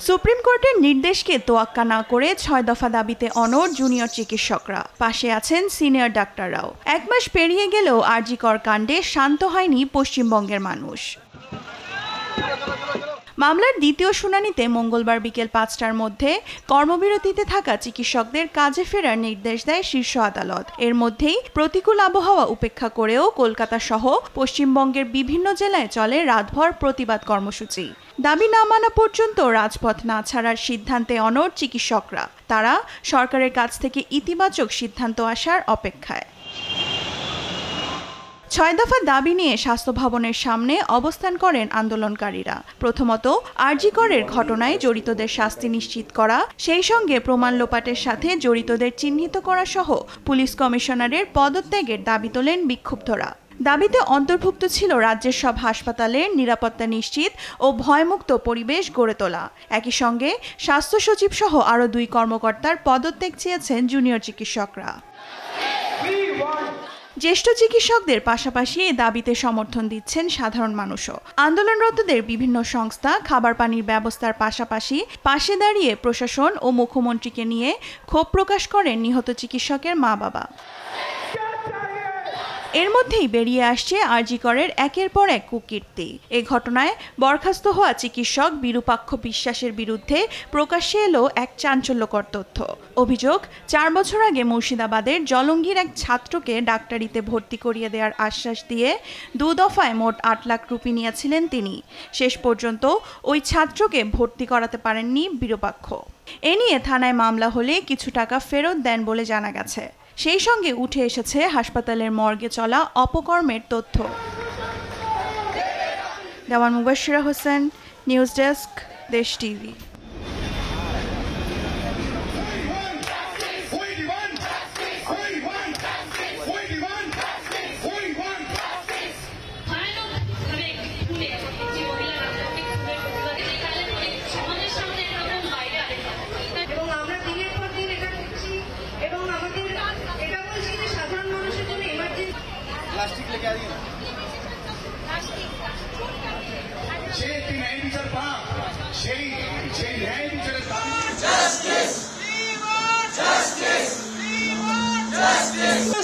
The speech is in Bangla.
সুপ্রিম কোর্টের নির্দেশকে তোয়াক্কা না করে ৬ দফা দাবিতে অনড় জুনিয়র চিকিৎসকরা, পাশে আছেন সিনিয়র ডাক্তাররাও। ১ মাস পেরিয়ে গেলেও আরজিকর কাণ্ডে শান্ত হয়নি পশ্চিমবঙ্গের মানুষ। মামলার দ্বিতীয় শুনানিতে মঙ্গলবার বিকেল ৫টার মধ্যে কর্মবিরতিতে থাকা চিকিৎসকদের কাজে ফেরার নির্দেশ দেয় শীর্ষ আদালত। এর মধ্যেই প্রতিকূল আবহাওয়া উপেক্ষা করেও কলকাতা সহ পশ্চিমবঙ্গের বিভিন্ন জেলায় চলে রাতভর প্রতিবাদ কর্মসূচি। দাবি না মানা পর্যন্ত রাজপথ না ছাড়ার সিদ্ধান্তে অনড় চিকিৎসকরা। তারা সরকারের কাছ থেকে ইতিবাচক সিদ্ধান্ত আসার অপেক্ষায়। ৬ দফা দাবি নিয়ে স্বাস্থ্য ভবনের সামনে অবস্থান করেন আন্দোলনকারীরা। প্রথমত, আরজিকরের ঘটনায় জড়িতদের শাস্তি নিশ্চিত করা, সেই সঙ্গে প্রমাণ লোপাটের সাথে জড়িতদের চিহ্নিত করা সহ পুলিশ কমিশনারের পদত্যাগের দাবি তোলেন বিক্ষুব্ধরা। দাবিতে অন্তর্ভুক্ত ছিল রাজ্যের সব হাসপাতালের নিরাপত্তা নিশ্চিত ও ভয়মুক্ত পরিবেশ গড়ে তোলা। একই সঙ্গে স্বাস্থ্য সচিব সহ আরও ২ কর্মকর্তার পদত্যাগ চেয়েছেন জুনিয়র চিকিৎসকরা। জ্যেষ্ঠ চিকিৎসকদের পাশাপাশি এই দাবিতে সমর্থন দিচ্ছেন সাধারণ মানুষও। আন্দোলনরতদের বিভিন্ন সংস্থা খাবার পানির ব্যবস্থার পাশাপাশি পাশে দাঁড়িয়ে প্রশাসন ও মুখ্যমন্ত্রীকে নিয়ে ক্ষোভ প্রকাশ করেন নিহত চিকিৎসকের মা-বাবা। এর মধ্যেই বেরিয়ে আসছে আরজিকরের একের পর এক কুকীর্তি। এ ঘটনায় বরখাস্ত হওয়া চিকিৎসক বিরূপাক্ষ বিশ্বাসের বিরুদ্ধে প্রকাশ্যে এলো এক চাঞ্চল্যকর তথ্য। অভিযোগ, ৪ বছর আগে মুর্শিদাবাদের জলঙ্গির এক ছাত্রকে ডাক্তারিতে ভর্তি করিয়ে দেওয়ার আশ্বাস দিয়ে ২ দফায় মোট ৮ লাখ রুপি নিয়েছিলেন তিনি। শেষ পর্যন্ত ওই ছাত্রকে ভর্তি করাতে পারেননি বিরূপাক্ষ। এ নিয়ে থানায় মামলা হলে কিছু টাকা ফেরত দেন বলে জানা গেছে। সেই সঙ্গে উঠে এসেছে হাসপাতালের মর্গে চলা অপকর্মের তথ্য। দেওয়ান মুবাশশিরা হোসেন, নিউজ ডেস্ক, দেশ টিভি। प्लास्टिक लेके आ रही है ना, সেই একটি ন্যায় বিচার পাক, সেই ন্যায় বিচারের দাবি। Justice, justice, justice.